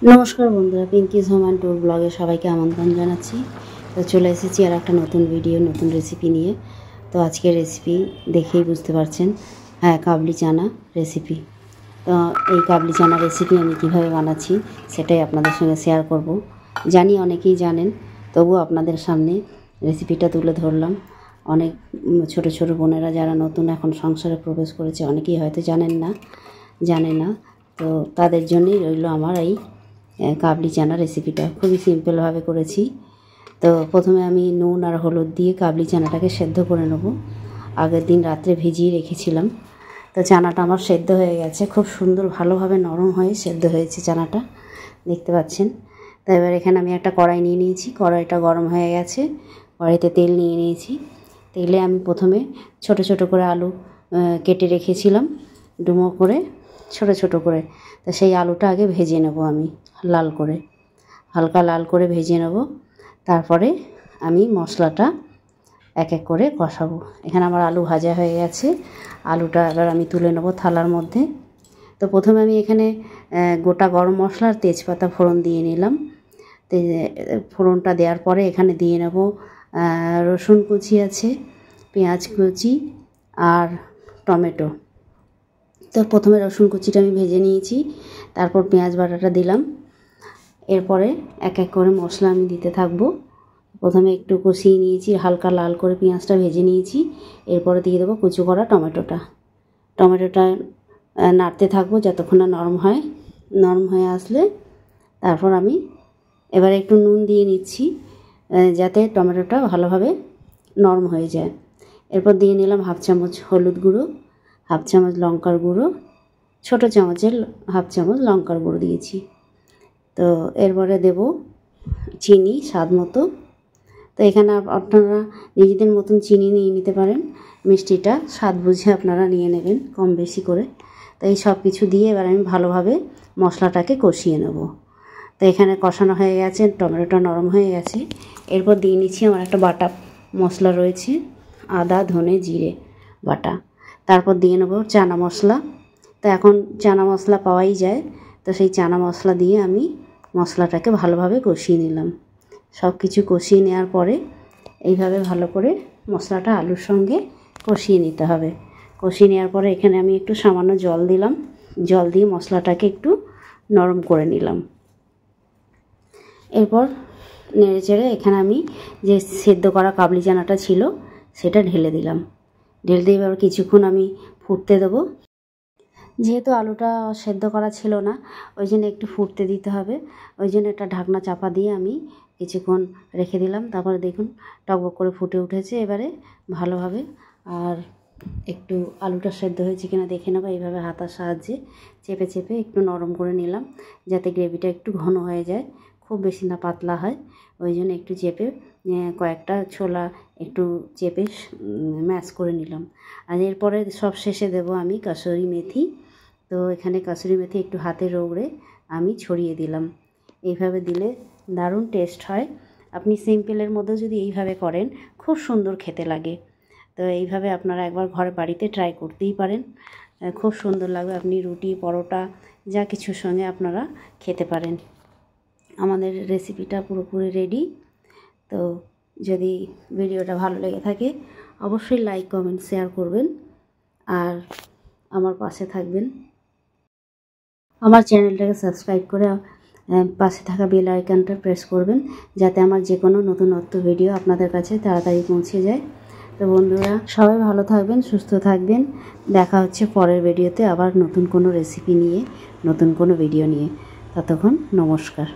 নমস্কার বন্ধুরা, পিঙ্কিজ home and tour ব্লগে সবাইকে আমন্ত্রণ জানাচ্ছি। তো চলে এসেছি আর একটা নতুন ভিডিও, নতুন রেসিপি নিয়ে। তো আজকের রেসিপি দেখেই বুঝতে পারছেন, হ্যাঁ, কাবলি চানা রেসিপি। তো এই কাবলি চানা রেসিপি আমি কীভাবে বানাচ্ছি সেটাই আপনাদের সঙ্গে শেয়ার করব। জানি অনেকেই জানেন, তবুও আপনাদের সামনে রেসিপিটা তুলে ধরলাম। অনেক ছোট ছোট বোনেরা যারা নতুন এখন সংসারে প্রবেশ করেছে, অনেকেই হয়তো জানে না। তো তাদের জন্যই রইল আমার এই কাবলি চানা রেসিপিটা। খুবই সিম্পলভাবে করেছি। তো প্রথমে আমি নুন আর হলুদ দিয়ে কাবলি চানাটাকে সেদ্ধ করে নেব। আগের দিন রাত্রে ভিজিয়ে রেখেছিলাম। তো চানাটা আমার সেদ্ধ হয়ে গেছে, খুব সুন্দর ভালোভাবে নরম হয়ে সেদ্ধ হয়েছে চানাটা, দেখতে পাচ্ছেন। তো এবার এখানে আমি একটা কড়াই নিয়ে নিয়েছি। কড়াইটা গরম হয়ে গেছে, কড়াইতে তেল নিয়ে নিয়েছি। তেলে আমি প্রথমে ছোট ছোট করে আলু কেটে রেখেছিলাম, ডুমো করে ছোট করে। তো সেই আলুটা আগে ভেজে নেব আমি লাল করে, হালকা লাল করে ভেজে নেব। তারপরে আমি মশলাটা এক এক করে কষাবো। এখানে আমার আলু ভাজা হয়ে গেছে, আলুটা এবার আমি তুলে নেব থালার মধ্যে। তো প্রথমে আমি এখানে গোটা গরম মশলার তেজপাতা ফোড়ন দিয়ে নিলাম। ফোড়নটা দেওয়ার পরে এখানে দিয়ে নেব রসুন কুচি আছে, পেঁয়াজ কুচি আর টমেটো। তো প্রথমে রসুন কুচিটা আমি ভেজে নিয়েছি, তারপর পেঁয়াজ বাটাটা দিলাম। এরপরে এক এক করে মশলা আমি দিতে থাকবো। প্রথমে একটু কষিয়ে নিয়েছি, হালকা লাল করে পেঁয়াজটা ভেজে নিয়েছি। এরপরে দিয়ে দেবো কুচি করা টমেটোটা নাড়তে থাকবো যতক্ষণ না নরম হয়ে আসলে তারপর আমি এবার একটু নুন দিয়ে নিচ্ছি, যাতে টমেটোটা ভালোভাবে নরম হয়ে যায়। এরপর দিয়ে নিলাম হাফ চামচ হলুদ গুঁড়ো, হাফ চামচ লঙ্কার গুঁড়ো, ছোটো চামচের হাফ চামচ লঙ্কার গুঁড়ো দিয়েছি। তো এরপরে দেব চিনি স্বাদ মতো। তো এখানে আপনারা নিজেদের মতন চিনি নিয়ে নিতে পারেন, মিষ্টিটা স্বাদ বুঝে আপনারা নিয়ে নেবেন কম বেশি করে। তো এই সব কিছু দিয়ে এবার আমি ভালোভাবে মশলাটাকে কষিয়ে নেব। তো এখানে কষানো হয়ে গেছে, টমেটোটা নরম হয়ে গেছে। এরপর দিয়ে নিচ্ছি আমার একটা বাটা মশলা রয়েছে, আদা ধনে জিরে বাটা। তারপর দিয়ে নেব চানা মশলা। তো এখন চানা মশলা পাওয়াই যায়, তো সেই চানা মশলা দিয়ে আমি মশলাটাকে ভালোভাবে কষিয়ে নিলাম। সব কিছু কষিয়ে নেওয়ার পরে এইভাবে ভালো করে মশলাটা আলুর সঙ্গে কষিয়ে নিতে হবে। কষিয়ে নেওয়ার পরে এখানে আমি একটু সামান্য জল দিলাম, জল দিয়ে মশলাটাকে একটু নরম করে নিলাম। এরপর নেড়েচেড়ে এখানে আমি যে সেদ্ধ করা কাবলি চানাটা ছিল সেটা ঢেলে দিলাম। ঢেলে দিয়ে এবার কিছুক্ষণ আমি ফুটতে দেবো। যেহেতু আলুটা সেদ্ধ করা ছিল না, ওই জন্য একটু ফুটতে দিতে হবে। ওই জন্য একটা ঢাকনা চাপা দিয়ে আমি কিছুক্ষণ রেখে দিলাম। তারপরে দেখুন টকবক করে ফুটে উঠেছে। এবারে ভালোভাবে আর একটু আলুটা সেদ্ধ হয়েছে কিনা দেখে নেবো। এইভাবে হাতার সাহায্যে চেপে চেপে একটু নরম করে নিলাম, যাতে গ্রেভিটা একটু ঘন হয়ে যায়, খুব বেশি না পাতলা হয়। ওই জন্য একটু চেপে কয়েকটা ছোলা একটু চেপে ম্যাশ করে নিলাম। আর এরপরে সব শেষে দেবো আমি কাসুরি মেথি। তো এখানে কাসুরি মেথি একটু হাতে রগড়ে আমি ছড়িয়ে দিলাম। এইভাবে দিলে দারুণ টেস্ট হয়। আপনি সিম্পলের মধ্যে যদি এইভাবে করেন খুব সুন্দর খেতে লাগে। তো এইভাবে আপনারা একবার ঘরে বাড়িতে ট্রাই করতেই পারেন, খুব সুন্দর লাগবে। আপনি রুটি পরোটা যা কিছুর সঙ্গে আপনারা খেতে পারেন। আমাদের রেসিপিটা পুরোপুরি রেডি। তো যদি ভিডিওটা ভালো লেগে থাকে অবশ্যই লাইক কমেন্ট শেয়ার করবেন আর আমার পাশে থাকবেন। আমার চ্যানেলটাকে সাবস্ক্রাইব করে পাশে থাকা বেল আইকনটা প্রেস করবেন, যাতে আমার যে কোনো নতুনত্ব ভিডিও আপনাদের কাছে তাড়াতাড়ি পৌঁছে যায়। তো বন্ধুরা সবাই ভালো থাকবেন, সুস্থ থাকবেন। দেখা হচ্ছে পরের ভিডিওতে আবার নতুন কোনো রেসিপি নিয়ে, নতুন কোনো ভিডিও নিয়ে। ততক্ষণ নমস্কার।